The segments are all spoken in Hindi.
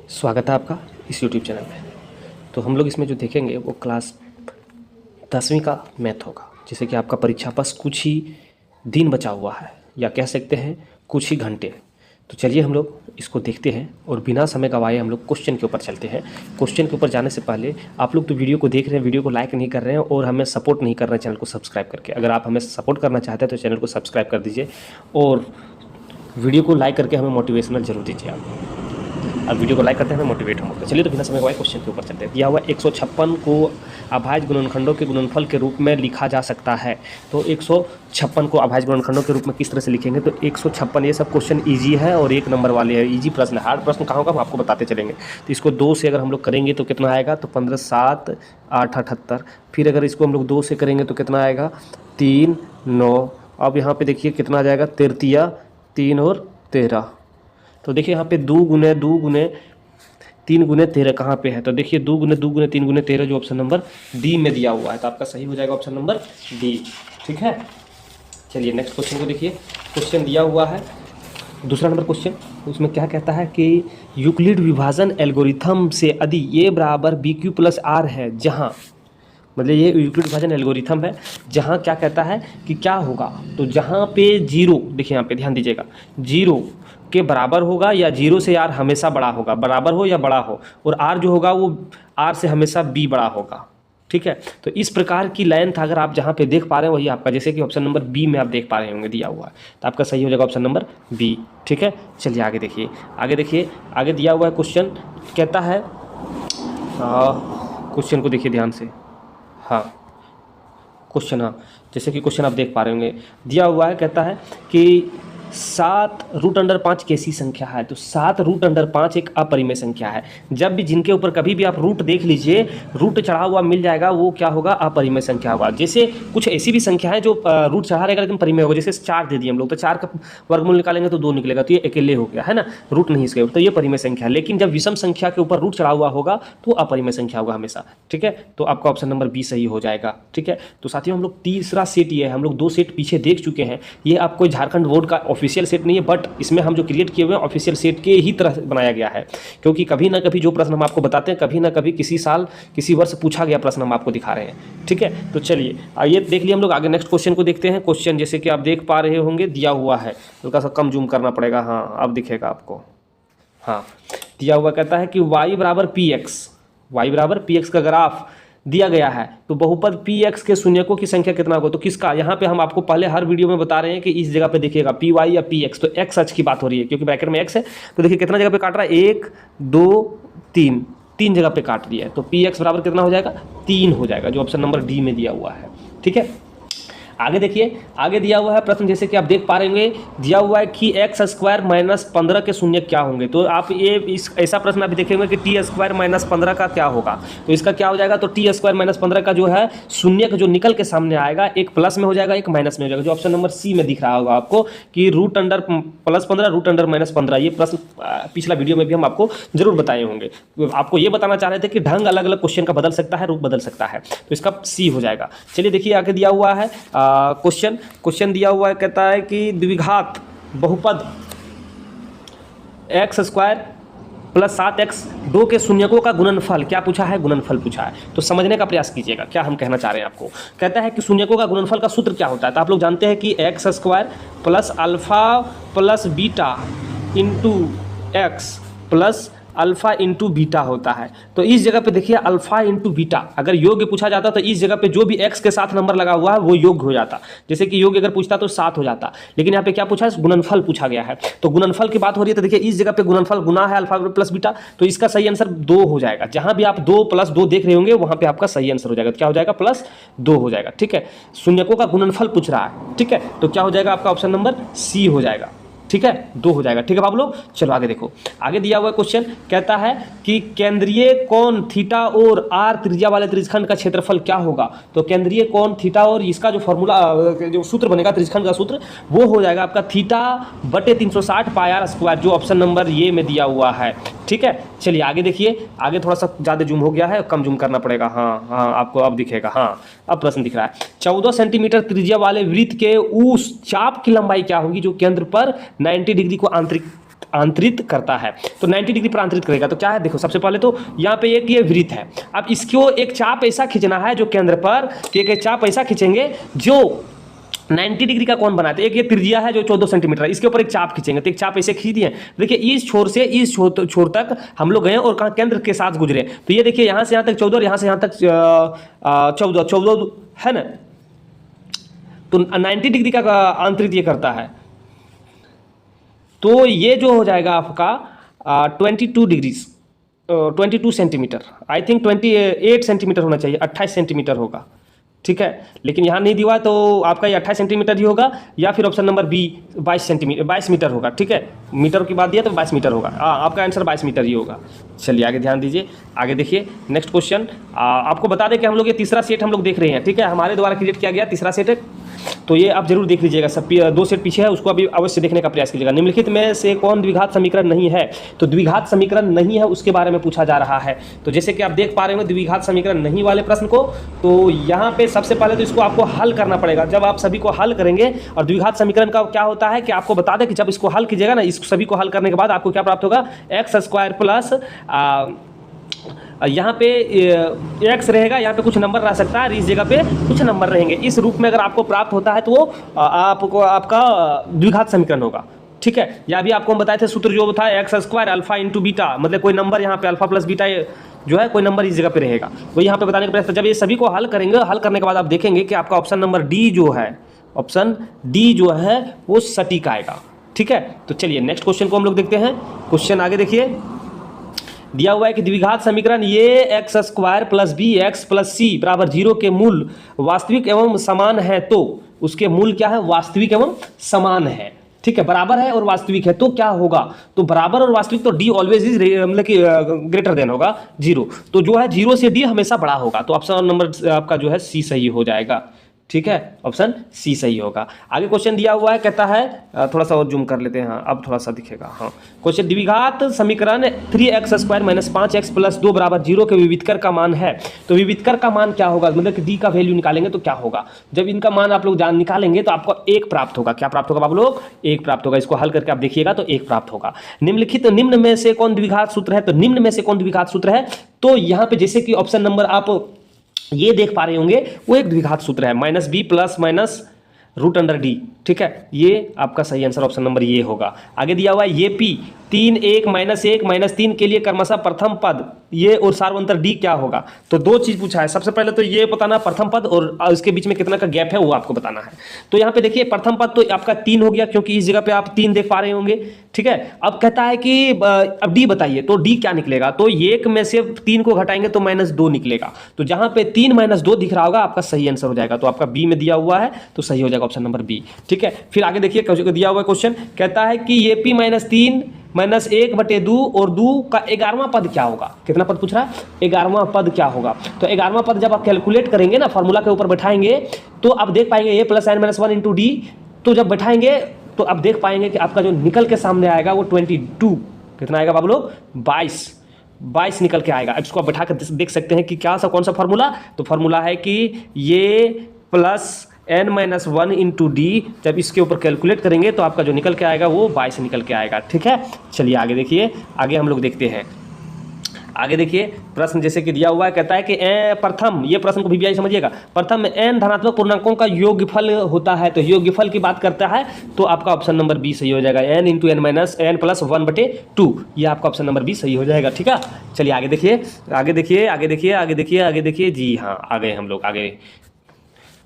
स्वागत है आपका इस यूट्यूब चैनल में। तो हम लोग इसमें जो देखेंगे वो क्लास 10वीं का मैथ होगा। जैसे कि आपका परीक्षा पास कुछ ही दिन बचा हुआ है या कह सकते हैं कुछ ही घंटे। तो चलिए हम लोग इसको देखते हैं और बिना समय गंवाए हम लोग क्वेश्चन के ऊपर चलते हैं। क्वेश्चन के ऊपर जाने से पहले आप लोग तो वीडियो को देख रहे हैं, वीडियो को लाइक नहीं कर रहे हैं और हमें सपोर्ट नहीं कर रहे हैं चैनल को सब्सक्राइब करके। अगर आप हमें सपोर्ट करना चाहते हैं तो चैनल को सब्सक्राइब कर दीजिए और वीडियो को लाइक करके हमें मोटिवेशनल जरूर दीजिए। आप वीडियो को लाइक करते हैं हमें मोटिवेट होंगे। चलिए तो बिना समय गंवाए क्वेश्चन के ऊपर चलते हैं। दिया हुआ 156 को अभाज्य गुणनखंडों के गुणनफल के रूप में लिखा जा सकता है। तो 156 को अभाज्य गुणनखंडों के रूप में किस तरह से लिखेंगे? तो 156, ये सब क्वेश्चन इजी है और 1 नंबर वाले हैं, इजी प्रश्न है। हार्ड प्रश्न कहाँ होगा हम आपको बताते चलेंगे। तो इसको 2 से अगर हम लोग करेंगे तो कितना आएगा? तो 15 7 8 78। फिर अगर इसको हम लोग 2 से करेंगे तो कितना आएगा? 3 9। अब यहाँ पे देखिए कितना आ जाएगा? 13 3 और 13। तो देखिए यहाँ पे 2 गुने 3 गुने 13 कहाँ पे है? तो देखिए 2 गुने 3 गुने 13 जो ऑप्शन नंबर डी में दिया हुआ है। तो आपका सही हो जाएगा ऑप्शन नंबर डी। ठीक है, चलिए नेक्स्ट क्वेश्चन को देखिए। क्वेश्चन दिया हुआ है दूसरा नंबर क्वेश्चन। उसमें क्या कहता है कि यूक्लिड विभाजन एल्गोरिथम से यदि ए बराबर बी क्यू प्लस आर है, जहाँ मतलब ये यूक्लिड विभाजन एल्गोरिथम है, जहाँ क्या कहता है कि क्या होगा? तो जहाँ पे 0, देखिए यहाँ पे ध्यान दीजिएगा, 0 के बराबर होगा या 0 से आर हमेशा बड़ा होगा, बराबर हो या बड़ा हो, और आर जो होगा वो आर से हमेशा बी बड़ा होगा। ठीक है, तो इस प्रकार की लेंथ अगर आप जहाँ पे देख पा रहे हैं वही आपका, जैसे कि ऑप्शन नंबर बी में आप देख पा रहे होंगे दिया हुआ है, तो आपका सही हो जाएगा ऑप्शन नंबर बी। ठीक है, चलिए आगे देखिए। आगे दिया हुआ है क्वेश्चन, कहता है क्वेश्चन को देखिए ध्यान से। हाँ क्वेश्चन, हाँ जैसे कि क्वेश्चन आप देख पा रहे होंगे, दिया हुआ है, कहता है कि 7√5 कैसी संख्या है? तो 7√5 एक अपरिमेय संख्या है। जब भी जिनके ऊपर कभी भी आप रूट देख लीजिए, रूट चढ़ा हुआ मिल जाएगा, वो क्या होगा? अपरिमेय संख्या होगा। जैसे कुछ ऐसी भी संख्या है जो रूट चढ़ा रहेगा लेकिन परिमेय होगा। जैसे 4 दे दिए हम लोग, तो 4 का वर्गमूल निकालेंगे तो 2 निकलेगा, तो ये अकेले हो गया है ना, रूट नहीं इसके ऊपर, तो ये परिमेय संख्या है। लेकिन जब विषम संख्या के ऊपर रूट चढ़ा हुआ होगा तो अपरिमेय संख्या होगा हमेशा। ठीक है, तो आपका ऑप्शन नंबर बी सही हो जाएगा। ठीक है, तो साथियों हम लोग तीसरा सेट ये है, हम लोग 2 सेट पीछे देख चुके हैं। ये आपको झारखंड बोर्ड का ऑफिशियल सेट नहीं है, बट इसमें हम जो क्रिएट किए हुए हैं ऑफिशियल सेट के ही तरह बनाया गया है, क्योंकि कभी ना कभी जो प्रश्न हम आपको बताते हैं, कभी ना कभी किसी साल किसी वर्ष पूछा गया प्रश्न हम आपको दिखा रहे हैं। ठीक है, तो चलिए आइए देख लिया हम लोग, आगे नेक्स्ट क्वेश्चन को देखते हैं। क्वेश्चन जैसे कि आप देख पा रहे होंगे दिया हुआ है, हल्का सा कम जूम करना पड़ेगा, हाँ अब दिखेगा आपको। हाँ, दिया हुआ कहता है कि y बराबर पी एक्स का ग्राफ दिया गया है, तो बहुपद px के शून्यकों की संख्या कितना होगा? तो किसका? यहाँ पे हम आपको पहले हर वीडियो में बता रहे हैं कि इस जगह पे देखिएगा py या px, तो x अक्ष की बात हो रही है क्योंकि ब्रैकेट में x है। तो देखिए कितना जगह पे काट रहा है, 1 2 3, 3 जगह पे काट दिया है, तो px बराबर कितना हो जाएगा? 3 हो जाएगा, जो ऑप्शन नंबर डी में दिया हुआ है। ठीक है, आगे देखिए, आगे दिया हुआ है प्रश्न, जैसे कि आप देख पा रहे होंगे, दिया हुआ है कि x² - 15 के शून्य क्या होंगे? तो आप ये इस ऐसा प्रश्न आप देखेंगे कि t² - 15 का क्या होगा? तो इसका क्या हो जाएगा? तो t² - 15 का जो है शून्य का जो निकल के सामने आएगा, एक प्लस में हो जाएगा, एक माइनस में हो जाएगा, जो ऑप्शन नंबर सी में दिख रहा होगा आपको कि √+15 √−15। ये प्रश्न पिछला वीडियो में भी हम आपको जरूर बताए होंगे। आपको ये बताना चाह रहे थे कि ढंग अलग अलग क्वेश्चन का बदल सकता है, रूप बदल सकता है, तो इसका सी हो जाएगा। चलिए देखिए आगे दिया हुआ है क्वेश्चन दिया हुआ है, कहता है कि द्विघात बहुपद x² + 7x 2 के शून्यकों का गुणनफल क्या पूछा है? गुणनफल पूछा है। तो समझने का प्रयास कीजिएगा क्या हम कहना चाह रहे हैं आपको। कहता है कि शून्यकों का गुणनफल का सूत्र क्या होता है? तो आप लोग जानते हैं कि x² + alpha + beta × x + alpha × beta होता है। तो इस जगह पे देखिए अल्फा × बीटा, अगर योग्य पूछा जाता तो इस जगह पे जो भी x के साथ नंबर लगा हुआ है वो योग्य हो जाता। जैसे कि योग्य अगर पूछता तो 7 हो जाता, लेकिन यहाँ पे क्या पूछा है? गुणनफल पूछा गया है। तो गुणनफल की बात हो रही है, तो देखिए इस जगह पे गुणनफल गुना है अल्फा + बीटा, तो इसका सही आंसर 2 हो जाएगा। जहां भी आप 2 + 2 देख रहे होंगे वहां पे आपका सही आंसर हो जाएगा। क्या हो जाएगा? +2 हो जाएगा। ठीक है, शून्यकों का गुणनफल पूछ रहा है। ठीक है, तो क्या हो जाएगा? आपका ऑप्शन नंबर सी हो जाएगा। ठीक है, 2 हो जाएगा। ठीक है बाबू लोग, चलो आगे देखो। आगे दिया हुआ क्वेश्चन कहता है कि केंद्रीय कोण थीटा और आर त्रिज्या वाले त्रिज्यखंड का क्षेत्रफल क्या होगा? तो केंद्रीय कोण थीटा और इसका जो फॉर्मूला जो सूत्र बनेगा त्रिज्यखंड का सूत्र, वो हो जाएगा आपका θ/360 πr², जो ऑप्शन नंबर ये में दिया हुआ है। ठीक है, चलिए आगे देखिए। आगे थोड़ा सा ज़्यादा जूम हो गया है, कम जूम करना पड़ेगा। हाँ आपको अब दिखेगा। हाँ, अब प्रश्न दिख रहा है। 14 सेंटीमीटर त्रिज्या वाले वृत्त के उस चाप की लंबाई क्या होगी जो केंद्र पर 90 डिग्री को आंतरित करता है। तो 90 डिग्री पर आंतरित करेगा। तो क्या है देखो, सबसे पहले तो यहाँ पे एक ये वृत्त है। अब इसको एक चाप ऐसा खींचना है जो केंद्र पर, एक चाप ऐसा खींचेंगे जो 90 डिग्री का कोण बनाते हैं। एक ये त्रिज्या है जो 14 सेंटीमीटर है, इसके ऊपर एक चाप खींचेंगे। तो एक चाप ऐसे खींच दिए, देखिए इस छोर से इस छोर तक हम लोग गए और कहाँ केंद्र के साथ गुजरे। तो ये देखिए यहाँ से यहाँ तक 14 और यहाँ से यहाँ तक 14 है ना। तो 90 डिग्री का आंतरित ये करता है। तो ये जो हो जाएगा आपका 22 degree 22 centimetre, I think 28 centimetre होना चाहिए, 28 सेंटीमीटर होगा, ठीक है। लेकिन यहाँ नहीं दिया तो आपका ये 28 सेंटीमीटर ही होगा, या फिर ऑप्शन नंबर बी 22 मीटर होगा, ठीक है। मीटर की बात दिया तो 22 मीटर होगा। आपका आंसर 22 मीटर ही होगा। चलिए आगे ध्यान दीजिए, आगे देखिए नेक्स्ट क्वेश्चन। आपको बता दें कि हम लोग ये तीसरा सेट हम लोग देख रहे हैं, ठीक है। हमारे द्वारा क्रिएट किया गया तीसरा सेट है, तो ये आप जरूर देख लीजिएगा। सब 2 सेट पीछे है, उसको अभी अवश्य देखने का प्रयास कीजिएगा। निम्नलिखित में से कौन द्विघात समीकरण नहीं है? तो द्विघात समीकरण नहीं है उसके बारे में पूछा जा रहा है। तो जैसे कि आप देख पा रहे हो द्विघात समीकरण नहीं वाले प्रश्न को, तो यहाँ पे सबसे पहले तो इसको आपको हल करना पड़ेगा। जब आप सभी को हल करेंगे, और द्विघात समीकरण का क्या होता है कि आपको बता दें कि जब इसको हल कीजिएगा ना, इस सभी को हल करने के बाद आपको क्या प्राप्त होगा, x² प्लस यहाँ पे x रहेगा, यहाँ पे कुछ नंबर रह सकता है, इस जगह पे कुछ नंबर रहेंगे। इस रूप में अगर आपको प्राप्त होता है तो वो आपको आपका द्विघात समीकरण होगा, ठीक है। या भी आपको हम बताए थे सूत्र जो था x² अल्फा इंटू बीटा, मतलब कोई नंबर यहाँ पे अल्फा प्लस बीटा जो है कोई नंबर इस जगह पे रहेगा, वो यहाँ पे बताने का प्रयास। जब ये सभी को हल करेंगे, हल करने के बाद आप देखेंगे कि आपका ऑप्शन नंबर डी जो है, ऑप्शन डी जो है वो सटीक आएगा, ठीक है। तो चलिए नेक्स्ट क्वेश्चन को हम लोग देखते हैं। क्वेश्चन आगे देखिए, दिया हुआ है कि द्विघात समीकरण ये x² plus b x plus c बराबर 0 के मूल वास्तविक एवं समान है, तो उसके मूल क्या है, वास्तविक एवं समान है, ठीक है। बराबर है और वास्तविक है तो क्या होगा, तो बराबर और वास्तविक तो डी ऑलवेज इज मतलब कि ग्रेटर देन होगा 0, तो जो है 0 से डी हमेशा बड़ा होगा। तो ऑप्शन नंबर आपका जो है सी सही हो जाएगा, ठीक है। ऑप्शन सी सही होगा। आगे क्वेश्चन दिया हुआ है, कहता है थोड़ा सा और जूम कर लेते हैं, हाँ अब थोड़ा सा दिखेगा। हाँ क्वेश्चन, द्विघात समीकरण 3x² माइनस 5x प्लस 2 बराबर 0 के विविधकर का मान है। तो विविधकर का मान क्या होगा, मतलब कि डी का वैल्यू निकालेंगे तो क्या होगा। जब इनका मान आप लोग निकालेंगे तो आपको 1 प्राप्त होगा। क्या प्राप्त होगा आप लोग, 1 प्राप्त होगा। इसको हल करके आप देखिएगा तो 1 प्राप्त होगा। निम्नलिखित निम्न में से कौन द्विघात सूत्र है, तो निम्न में से कौन द्विघात सूत्र है, तो यहाँ पे जैसे कि ऑप्शन नंबर आप ये देख पा रहे होंगे वो एक द्विघात सूत्र है, -b प्लस माइनस √d, ठीक है। ये आपका सही आंसर ऑप्शन नंबर ये होगा। आगे दिया हुआ है ये p 3 1 -1 -3 के लिए क्रमशः प्रथम पद ये और सार्वंतर d क्या होगा। तो 2 चीज पूछा है। सबसे पहले तो ये बताना प्रथम पद और इसके बीच में कितना का गैप है वो आपको बताना है। तो यहाँ पे देखिए प्रथम पद तो आपका 3 हो गया, क्योंकि इस जगह पे आप 3 देख पा रहे होंगे, ठीक है। अब कहता है कि अब d बताइए, तो d क्या निकलेगा, तो 1 में से 3 को घटाएंगे तो -2 निकलेगा। तो जहां पे 3 -2 दिख रहा होगा आपका सही आंसर हो जाएगा। तो आपका बी में दिया हुआ है तो सही हो जाएगा ऑप्शन नंबर बी, ठीक है। फिर आगे देखिए दिया हुआ क्वेश्चन, कहता है कि ये p -3 -1/2 और 2 का 11वां पद क्या होगा। कितना पद पूछ रहा है, 11वां पद क्या होगा। तो 11वां पद जब आप कैलकुलेट करेंगे ना, फॉर्मूला के ऊपर बैठाएंगे तो आप देख पाएंगे a + n - 1 × d। तो जब बैठाएंगे तो आप देख पाएंगे कि आपका जो निकल के सामने आएगा वो 22, कितना आएगा बाबू लोग, 22 निकल के आएगा। इसको आप बैठा कर देख सकते हैं कि क्या सा कौन सा फॉर्मूला, तो फॉर्मूला है कि ये +n - 1 × d, जब इसके ऊपर कैलकुलेट करेंगे तो आपका जो निकल के आएगा वो 22 निकल के आएगा, ठीक है। चलिए आगे देखिए, आगे हम लोग देखते हैं। आगे देखिए प्रश्न जैसे कि दिया हुआ है, कहता है कि प्रथम, ये प्रश्न को भी समझिएगा, प्रथम n धनात्मक पूर्णांकों का योगफल होता है। तो योगफल की बात करता है तो आपका ऑप्शन नंबर बी सही हो जाएगा, n × n + 1/2, ये आपका ऑप्शन नंबर बी सही हो जाएगा, ठीक है। चलिए आगे देखिए, आगे देखिए, आगे देखिए, आगे देखिए, आगे देखिए, जी हाँ आ गए हम लोग आगे।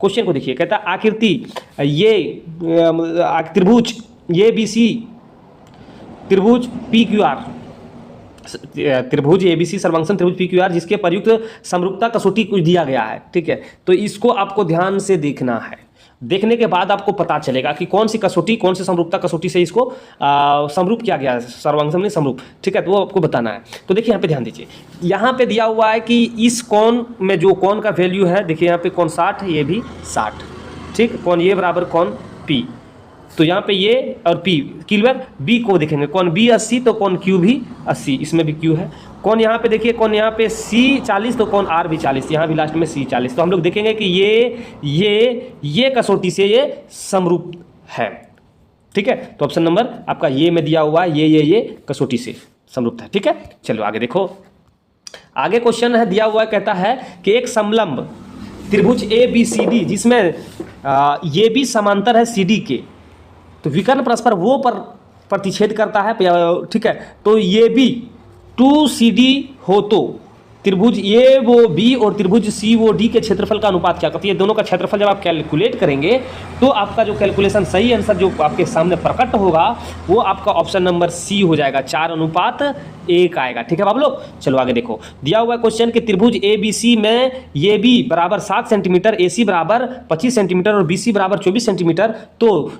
क्वेश्चन को देखिए, कहता है आकृति ये त्रिभुज ये ABC त्रिभुज PQR, त्रिभुज ABC सर्वंकशन त्रिभुज PQR जिसके प्रयुक्त समरूपता कसौटी कुछ दिया गया है, ठीक है। तो इसको आपको ध्यान से देखना है, देखने के बाद आपको पता चलेगा कि कौन सी कसौटी, कौन सी समरूपता कसौटी से इसको समरूप किया गया है, सर्वांकशन में समरूप, ठीक है। तो वो आपको बताना है। तो देखिए यहाँ पे ध्यान दीजिए, यहाँ पे दिया हुआ है कि इस कोण में जो कोण का वैल्यू है, देखिए यहाँ पे कोण 60 है, ये भी 60, ठीक। कोण ये बराबर कोण P, तो यहाँ पे ये और P क्लियर। B को देखेंगे, कोण B 80 तो कोण Q भी 80, इसमें भी Q है। कोण यहाँ पे देखिए, कोण यहाँ पे C 40 तो कोण R भी 40, यहाँ भी लास्ट में C 40। तो हम लोग देखेंगे कि ये कसौटी से ये समरूप है, ठीक है, तो ऑप्शन नंबर आपका ये में दिया हुआ है, ये कसौटी से समरूप है। ठीक है, चलो आगे देखो। आगे क्वेश्चन है दिया हुआ है, कहता है कि एक समलंब त्रिभुज ए बी सी डी जिसमें ये भी समांतर है सी डी के, तो विकर्ण परस्पर वो पर प्रतिच्छेद करता है। ठीक है, तो ये भी 2CD हो तो त्रिभुज ए वो बी और त्रिभुज सी वो डी के क्षेत्रफल का अनुपात क्या करती है। दोनों का क्षेत्रफल जब आप कैलकुलेट करेंगे तो आपका जो कैलकुलेशन सही आंसर जो आपके सामने प्रकट होगा वो आपका ऑप्शन नंबर सी हो जाएगा, 4:1 आएगा। ठीक है बाबू लोग, चलो आगे देखो। दिया हुआ क्वेश्चन कि त्रिभुज ए बी सी में ए बी बराबर 7 सेंटीमीटर, ए सी बराबर 25 सेंटीमीटर और बी सी बराबर 24 सेंटीमीटर, तो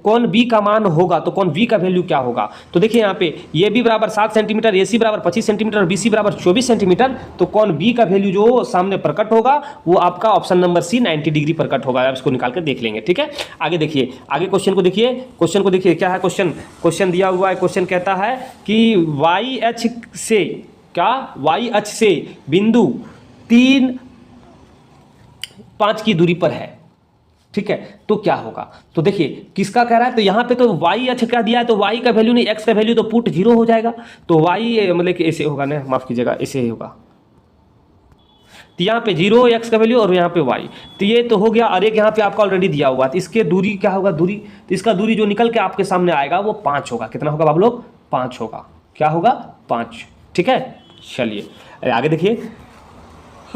कौन बी का मान होगा, तो कौन बी का वैल्यू क्या होगा। तो देखिए यहाँ पे ए बी बराबर 7 सेंटीमीटर, ए सी बराबर 25 सेंटीमीटर और बी सी बराबर 24 सेंटीमीटर, तो कौन बी का वैल्यू जो सामने प्रकट होगा वो आपका ऑप्शन नंबर सी 90 डिग्री प्रकट होगा। आप इसको निकाल कर देख लेंगे। ठीक है, आगे देखिए, आगे क्वेश्चन को देखिए। क्वेश्चन को देखिए क्या है, क्वेश्चन दिया हुआ है। क्वेश्चन कहता है कि वाई अक्ष से क्या, वाई अक्ष से बिंदु 3, 5 की दूरी पर है। ठीक है, तो क्या होगा, तो देखिए किसका कह रहा है, तो यहाँ पे तो वाई अक्ष क्या दिया है, तो वाई का वैल्यू नहीं, एक्स का वैल्यू तो पुट 0 हो जाएगा, तो वाई मतलब कि ऐसे होगा ना, माफ कीजिएगा ऐसे ही होगा, तो यहाँ पे 0 एक्स का वैल्यू और यहाँ पे वाई, तो ये तो हो गया। और एक यहाँ पे आपका ऑलरेडी दिया हुआ, तो इसके दूरी क्या होगा, दूरी, तो इसका दूरी जो निकल के आपके सामने आएगा वो 5 होगा। कितना होगा बाबू लोग, 5 होगा। क्या होगा, 5। ठीक है, चलिए आगे देखिए,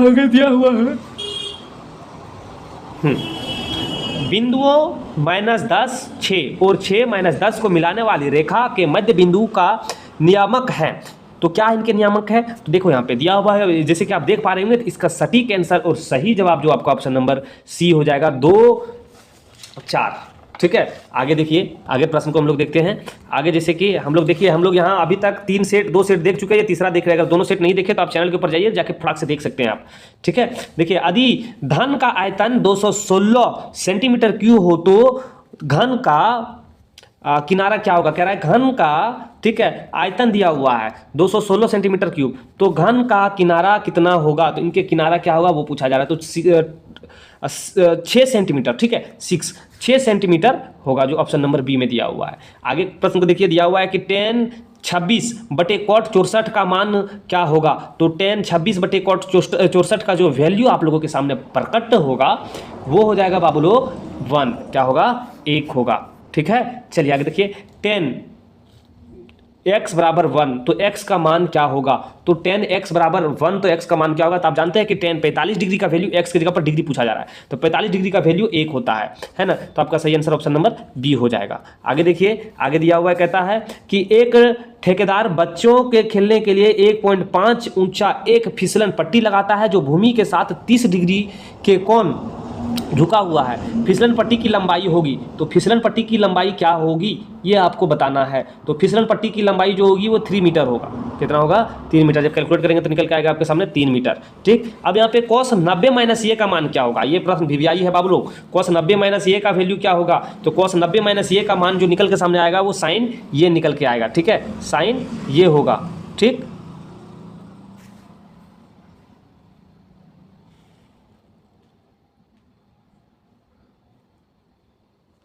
आगे दिया हुआ है बिंदुओं -10, 6 और 6 - 10 को मिलाने वाली रेखा के मध्य बिंदु का नियामक है। तो क्या इनके नियामक है, तो देखो यहाँ पे दिया हुआ है, जैसे कि आप देख पा रहे होंगे, तो इसका सटीक आंसर और सही जवाब जो आपका ऑप्शन नंबर सी हो जाएगा, 2, 4। ठीक है, आगे देखिए, आगे प्रश्न को हम लोग देखते हैं। आगे जैसे कि हम लोग देखिए, हम लोग यहाँ अभी तक 2 सेट देख चुके हैं, ये तीसरा देख रहे हैं। अगर दोनों सेट नहीं देखे तो आप चैनल के ऊपर जाइए, जाके फटाक से देख सकते हैं आप। ठीक है, देखिए, यदि धन का आयतन 216 सेंटीमीटर क्यूब हो तो घन का किनारा क्या होगा, कह रहा है घन का, ठीक है, आयतन दिया हुआ है 216 सेंटीमीटर क्यूब, तो घन का किनारा कितना होगा, तो इनके किनारा क्या होगा वो पूछा जा रहा है। तो 6 सेंटीमीटर, ठीक है, 6 सेंटीमीटर होगा, जो ऑप्शन नंबर बी में दिया हुआ है। आगे प्रश्न को देखिए, दिया हुआ है कि 10 26 बटे cot 64 का मान क्या होगा, तो 10 26 बटे cot 64 का जो वैल्यू आप लोगों के सामने प्रकट होगा वो हो जाएगा बाबू लोग 1। क्या होगा, 1 होगा। ठीक है, चलिए आगे देखिए, 10 x बराबर 1, तो x का मान क्या होगा, तो 10x बराबर 1, तो x का मान क्या होगा, तो आप जानते हैं कि 45 डिग्री का वैल्यू, x की जगह पर डिग्री पूछा जा रहा है, तो 45 डिग्री का वैल्यू 1 होता है ना, तो आपका सही आंसर ऑप्शन नंबर बी हो जाएगा। आगे देखिए, आगे दिया हुआ है, कहता है कि एक ठेकेदार बच्चों के खेलने के लिए 1.5 ऊंचा एक फिसलन पट्टी लगाता है जो भूमि के साथ 30 डिग्री के कोण झुका हुआ है। फिसलन पट्टी की लंबाई होगी, तो फिसलन पट्टी की लंबाई क्या होगी ये आपको बताना है। तो फिसलन पट्टी की लंबाई जो होगी वो 3 मीटर होगा। कितना होगा, 3 मीटर। जब कैलकुलेट करेंगे तो निकल के आएगा आपके सामने 3 मीटर। ठीक, अब यहाँ पे cos 90 - a का मान क्या होगा, ये प्रश्न वीवीआई है बाबू लोग। cos 90 - a का वैल्यू क्या होगा, तो cos 90 - a का मान जो निकल के सामने आएगा वो साइन ये निकल के आएगा। ठीक है, साइन ये होगा। ठीक,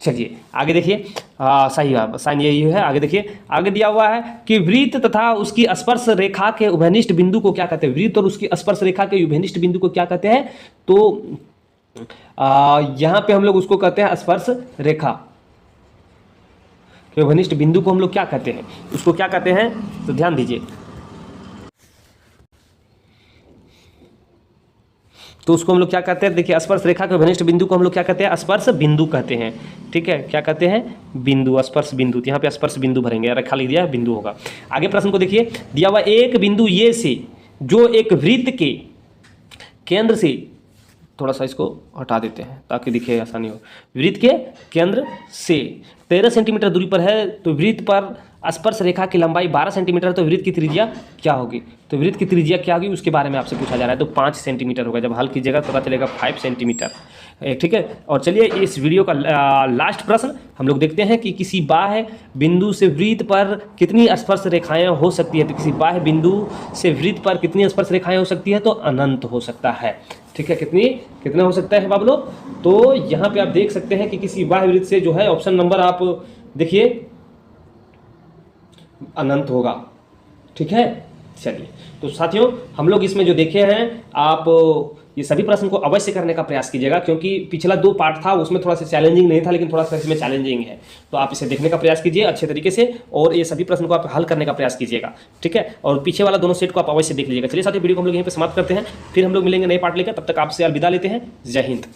चलिए आगे देखिए, सही है, साइन यही है। आगे देखिए, आगे दिया हुआ है कि वृत्त तथा उसकी स्पर्श रेखा के उभयनिष्ठ बिंदु को क्या कहते हैं। वृत्त और उसकी स्पर्श रेखा के उभयनिष्ठ बिंदु को क्या कहते हैं, तो यहाँ पे हम लोग उसको कहते हैं स्पर्श रेखा के उभयनिष्ठ बिंदु को हम लोग क्या कहते हैं, उसको क्या कहते हैं, तो ध्यान दीजिए। तो उसको हम लोग क्या कहते हैं, देखिए स्पर्श रेखा के उभयनिष्ठ बिंदु को हम लोग क्या कहते हैं, स्पर्श बिंदु कहते हैं। ठीक है, क्या कहते हैं, बिंदु, स्पर्श बिंदु। तो यहाँ पे स्पर्श बिंदु भरेंगे, रेखा लिख दिया, बिंदु होगा। आगे प्रश्न को देखिए, दिया हुआ एक बिंदु ये से जो एक वृत्त के केंद्र से, थोड़ा सा इसको हटा देते हैं ताकि दिखे आसानी हो, वृत्त के केंद्र से 13 सेंटीमीटर दूरी पर है, तो वृत्त पर स्पर्श रेखा की लंबाई 12 सेंटीमीटर है, तो वृत्त की त्रिज्या क्या होगी, तो वृत्त की त्रिज्या क्या होगी उसके बारे में आपसे पूछा जा रहा है। तो 5 सेंटीमीटर होगा, जब हल कीजिएगा तो पता चलेगा 5 सेंटीमीटर। ठीक है, और चलिए इस वीडियो का लास्ट प्रश्न हम लोग देखते हैं कि किसी बाह्य बिंदु से वृत्त पर कितनी स्पर्श रेखाएं हो सकती है। तो किसी बाह्य बिंदु से वृत्त पर कितनी स्पर्श रेखाएं हो सकती है, तो अनंत हो सकता है। ठीक है, कितना हो सकता है बाबू लोग, तो यहाँ पे आप देख सकते हैं कि किसी बाह्य वृत्त से जो है ऑप्शन नंबर आप देखिए अनंत होगा। ठीक है, चलिए तो साथियों हम लोग इसमें जो देखे हैं, आप ये सभी प्रश्न को अवश्य करने का प्रयास कीजिएगा, क्योंकि पिछला 2 पार्ट था उसमें थोड़ा सा चैलेंजिंग नहीं था, लेकिन थोड़ा सा इसमें चैलेंजिंग है। तो आप इसे देखने का प्रयास कीजिए अच्छे तरीके से, और ये सभी प्रश्न को आप हल करने का प्रयास कीजिएगा। ठीक है, और पीछे वाला दोनों सेट को आप अवश्य देख लीजिएगा। चलिए साथियों, वीडियो को हम लोग यहीं पर समाप्त करते हैं, फिर हम लोग मिलेंगे नए पार्ट लेकर। तब तक आपसे अलविदा लेते हैं। जय हिंद।